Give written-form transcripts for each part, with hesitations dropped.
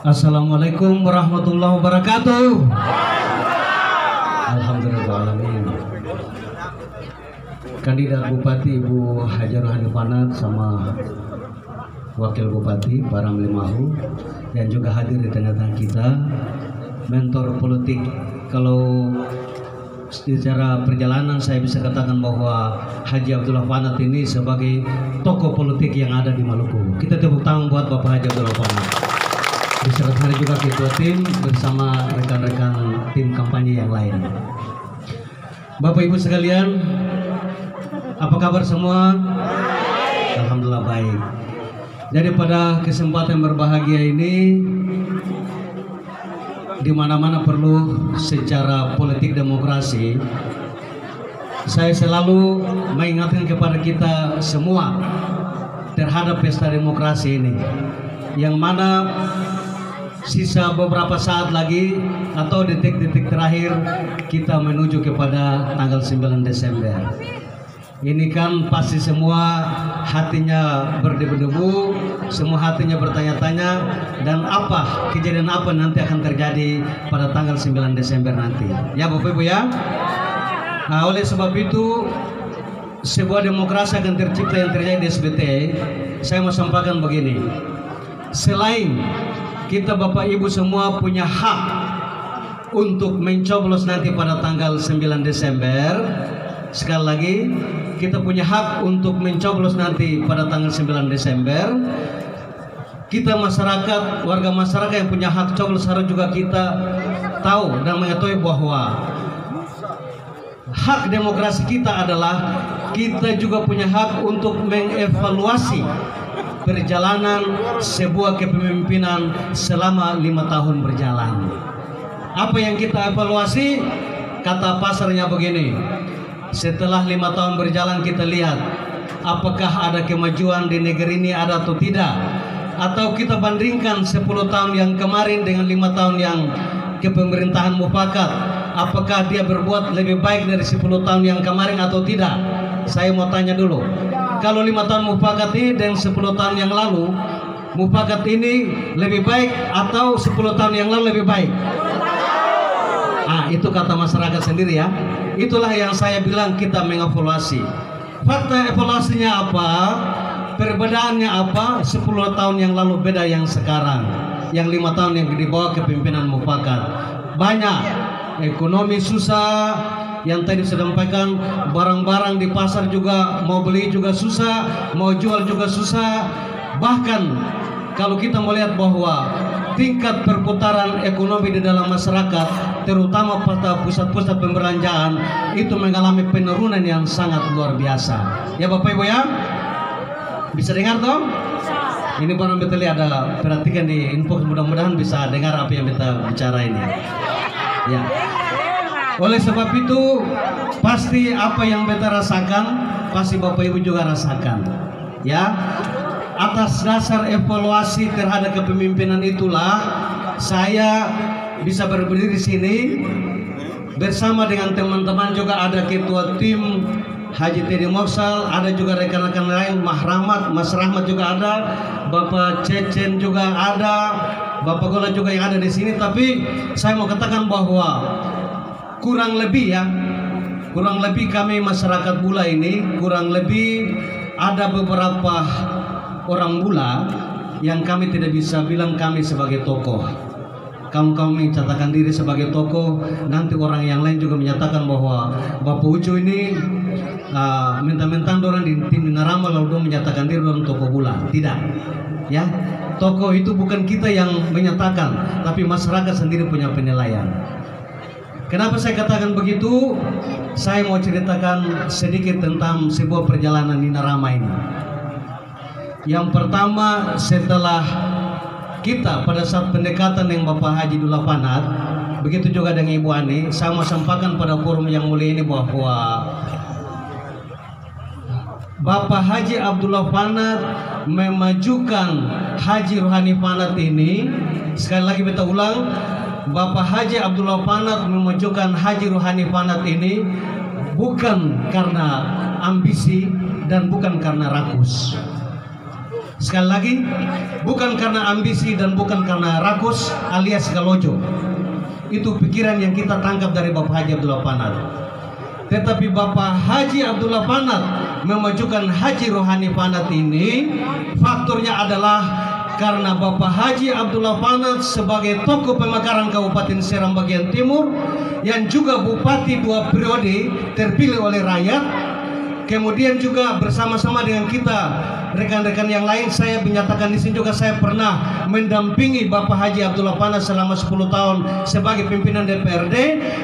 Assalamualaikum warahmatullahi wabarakatuh. Alhamdulillahirrahmanirrahim. Kandidat Bupati Ibu Haji Rohani Fanat sama Wakil Bupati Pak Ramli Mahu yang juga hadir di tengah-tengah kita, mentor politik. Kalau secara perjalanan saya bisa katakan bahwa Haji Abdullah Fanat ini sebagai tokoh politik yang ada di Maluku. Kita tepuk tangan buat Bapak Haji Abdullah Fanat. Beserta juga ketua tim bersama rekan-rekan tim kampanye yang lain. Bapak Ibu sekalian, apa kabar semua? Alhamdulillah baik. Jadi pada kesempatan berbahagia ini, di mana-mana perlu secara politik demokrasi, saya selalu mengingatkan kepada kita semua terhadap pesta demokrasi ini, yang mana sisa beberapa saat lagi atau detik-detik terakhir kita menuju kepada tanggal 9 Desember. Ini kan pasti semua hatinya berdebu-debu, semua hatinya bertanya-tanya, dan apa kejadian apa nanti akan terjadi pada tanggal 9 Desember nanti. Ya Bapak Ibu ya. Nah, oleh sebab itu sebuah demokrasi akan tercipta yang terjadi di SBT. Saya mau sampaikan begini. Selain kita Bapak Ibu semua punya hak untuk mencoblos nanti pada tanggal 9 Desember. Sekali lagi, kita punya hak untuk mencoblos nanti pada tanggal 9 Desember. Kita masyarakat, warga masyarakat yang punya hak coblos harus juga kita tahu dan mengetahui bahwa hak demokrasi kita adalah kita juga punya hak untuk mengevaluasi perjalanan sebuah kepemimpinan selama 5 tahun berjalan. Apa yang kita evaluasi? Kata pasarnya begini, setelah 5 tahun berjalan kita lihat apakah ada kemajuan di negeri ini ada atau tidak, atau kita bandingkan 10 tahun yang kemarin dengan 5 tahun yang kepemerintahan mufakat, apakah dia berbuat lebih baik dari 10 tahun yang kemarin atau tidak. Saya mau tanya dulu, kalau 5 tahun mufakat ini dan 10 tahun yang lalu, mufakat ini lebih baik atau 10 tahun yang lalu lebih baik? Itu kata masyarakat sendiri ya. Itulah yang saya bilang kita mengevaluasi. Fakta evaluasinya apa? Perbedaannya apa? 10 tahun yang lalu beda yang sekarang. Yang 5 tahun yang di bawah kepemimpinan mufakat. Banyak ekonomi susah, yang tadi saya sampaikan, barang-barang di pasar juga mau beli juga susah, mau jual juga susah. Bahkan kalau kita melihat bahwa tingkat perputaran ekonomi di dalam masyarakat, terutama pada pusat-pusat pembelanjaan, itu mengalami penurunan yang sangat luar biasa. Ya Bapak Ibu ya, bisa dengar toh? Ini Bang Beteli ada perhatikan di info, mudah-mudahan bisa dengar apa yang kita bicara ini. Ya. Oleh sebab itu pasti apa yang beta rasakan pasti Bapak Ibu juga rasakan. Ya. Atas dasar evaluasi terhadap kepemimpinan itulah saya bisa berdiri di sini bersama dengan teman-teman, juga ada ketua tim Haji Teddy Moksal, ada juga rekan-rekan lain, Mas Rahmat juga ada, Bapak Cecen juga ada, Bapak Gola juga yang ada di sini. Tapi saya mau katakan bahwa kurang lebih kami masyarakat Bula ini kurang lebih ada beberapa orang Bula yang kami tidak bisa bilang kami sebagai tokoh. Kami menyatakan diri sebagai tokoh, nanti orang yang lain juga menyatakan bahwa Bapak Ucu ini mentang-mentang orang di tim Minarama lalu dia menyatakan diri orang tokoh Bula. Tidak, ya. Tokoh itu bukan kita yang menyatakan, tapi masyarakat sendiri punya penilaian. Kenapa saya katakan begitu? Saya mau ceritakan sedikit tentang sebuah perjalanan Minarama ini. Yang pertama, setelah kita pada saat pendekatan dengan Bapak Haji Abdullah Fanat, begitu juga dengan Ibu Ani, saya mau sampaikan pada forum yang mulia ini bahwa Bapak Haji Abdullah Fanat memajukan Haji Rohani Fanat ini. Sekali lagi kita ulang, Bapak Haji Abdullah Fanat memajukan Haji Rohani Fanat ini bukan karena ambisi dan bukan karena rakus. Sekali lagi, bukan karena ambisi dan bukan karena rakus alias galojo. Itu pikiran yang kita tangkap dari Bapak Haji Abdullah Panat. Tetapi Bapak Haji Abdullah Panat memajukan Haji Rohani Panat ini, faktornya adalah karena Bapak Haji Abdullah Panat sebagai tokoh pemekaran Kabupaten Seram bagian timur, yang juga bupati 2 periode terpilih oleh rakyat. Kemudian juga bersama-sama dengan kita rekan-rekan yang lain, saya menyatakan di sini juga saya pernah mendampingi Bapak Haji Abdullah Panat selama 10 tahun sebagai pimpinan DPRD,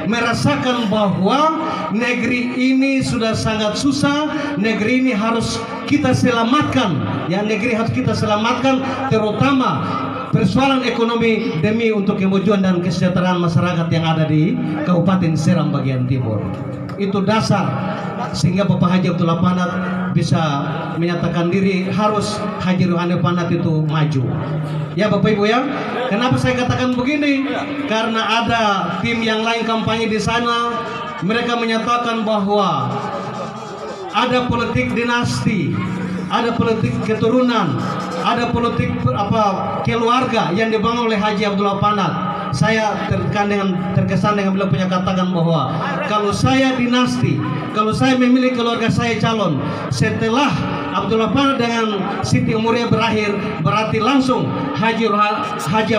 merasakan bahwa negeri ini sudah sangat susah, negeri ini harus kita selamatkan, ya, negeri harus kita selamatkan, terutama persoalan ekonomi demi untuk kemajuan dan kesejahteraan masyarakat yang ada di Kabupaten Seram bagian timur. Itu dasar sehingga Bapak Haji Abdullah Panat bisa menyatakan diri harus Haji Rohani Panat itu maju. Ya Bapak Ibu ya, kenapa saya katakan begini? Karena ada tim yang lain kampanye di sana, mereka menyatakan bahwa ada politik dinasti, ada politik keturunan, ada politik keluarga yang dibangun oleh Haji Abdullah Panat. Saya terkesan dengan beliau punya katakan bahwa kalau saya dinasti, kalau saya memilih keluarga saya calon, setelah Abdullah Panat dengan Siti Umuriyah berakhir, berarti langsung Haji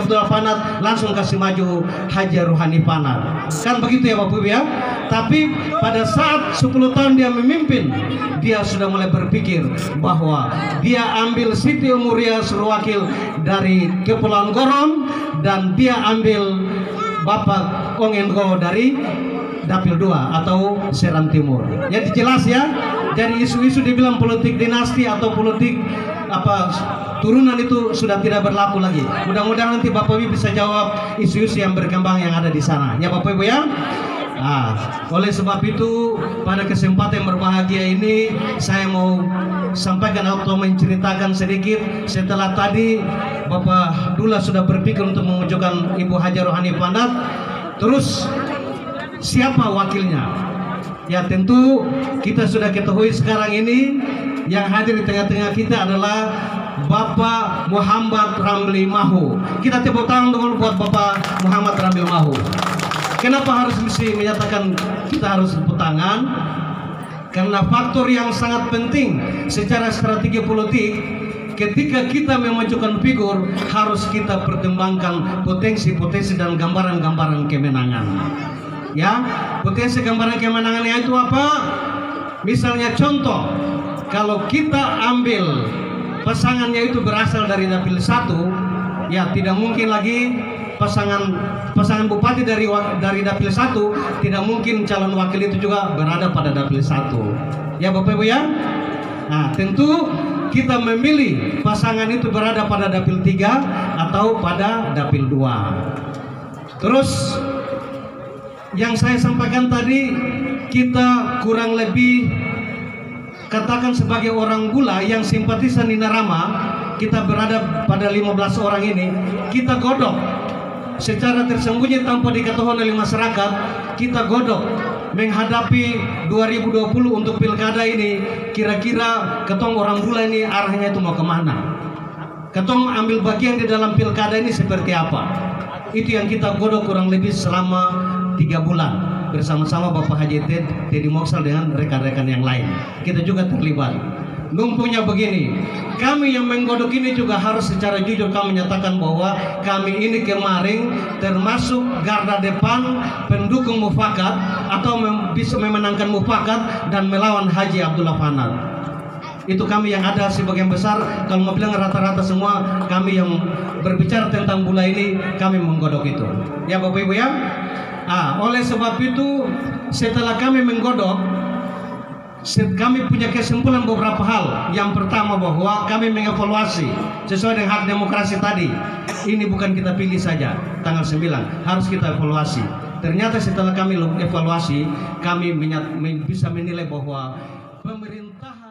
Abdullah Panat langsung kasih maju Haji Rohani Panat. Kan begitu ya Bapak Ibu ya. Tapi pada saat 10 tahun dia memimpin, dia sudah mulai berpikir bahwa dia ambil Siti Umuriyah sebagai wakil dari Kepulauan Goron, dan dia ambil Bapak Ongengo dari Dapil 2 atau Seram Timur. Jadi jelas ya, dari isu-isu dibilang politik dinasti atau politik turunan itu sudah tidak berlaku lagi. Mudah-mudahan nanti Bapak Ibu bisa jawab isu-isu yang berkembang yang ada di sana. Ya Bapak Ibu ya. Nah, oleh sebab itu pada kesempatan yang berbahagia ini saya mau sampaikan atau menceritakan sedikit. Setelah tadi Bapak Dula sudah berpikir untuk mengajukan Ibu Haji Rohani Panat, terus siapa wakilnya? Ya tentu kita sudah ketahui sekarang ini yang hadir di tengah-tengah kita adalah Bapak Muhammad Ramli Mahu. Kita tepuk tangan dulu buat Bapak Muhammad Ramli Mahu. Kenapa harus mesti menyatakan kita harus tepuk tangan? Karena faktor yang sangat penting secara strategi politik, ketika kita memajukan figur, harus kita pertimbangkan potensi-potensi dan gambaran-gambaran kemenangan. Ya, potensi gambaran kemenangannya itu apa? Misalnya contoh, kalau kita ambil pasangannya itu berasal dari Dapil 1, ya tidak mungkin lagi pasangan bupati dari Dapil 1, tidak mungkin calon wakil itu juga berada pada Dapil 1. Ya Bapak Ibu ya. Nah, tentu kita memilih pasangan itu berada pada Dapil 3 atau pada Dapil 2. Terus yang saya sampaikan tadi, kita kurang lebih katakan sebagai orang Gula yang simpatisan Nina Rama, kita berada pada 15 orang ini, kita godok secara tersembunyi tanpa diketahui oleh masyarakat. Kita godok menghadapi 2020 untuk pilkada ini. Kira-kira ketong orang Gula ini arahnya itu mau kemana? Ketong ambil bagian di dalam pilkada ini seperti apa? Itu yang kita godok kurang lebih selama 3 bulan bersama-sama Bapak Haji Teddy Moksal dengan rekan-rekan yang lain. Kita juga terlibat. Numpuknya begini, kami yang menggodok ini juga harus secara jujur kami menyatakan bahwa kami ini kemarin termasuk garda depan pendukung mufakat atau bisa memenangkan mufakat dan melawan Haji Abdullah Panat. Itu kami yang ada sebagian besar, kalau mau bilang rata-rata semua kami yang berbicara tentang Gula ini, kami menggodok itu. Ya Bapak Ibu ya. Oleh sebab itu setelah kami menggodok, kami punya kesimpulan beberapa hal. Yang pertama bahwa kami mengevaluasi sesuai dengan hak demokrasi tadi. Ini bukan kita pilih saja tanggal 9, harus kita evaluasi. Ternyata setelah kami evaluasi, kami bisa menilai bahwa pemerintahan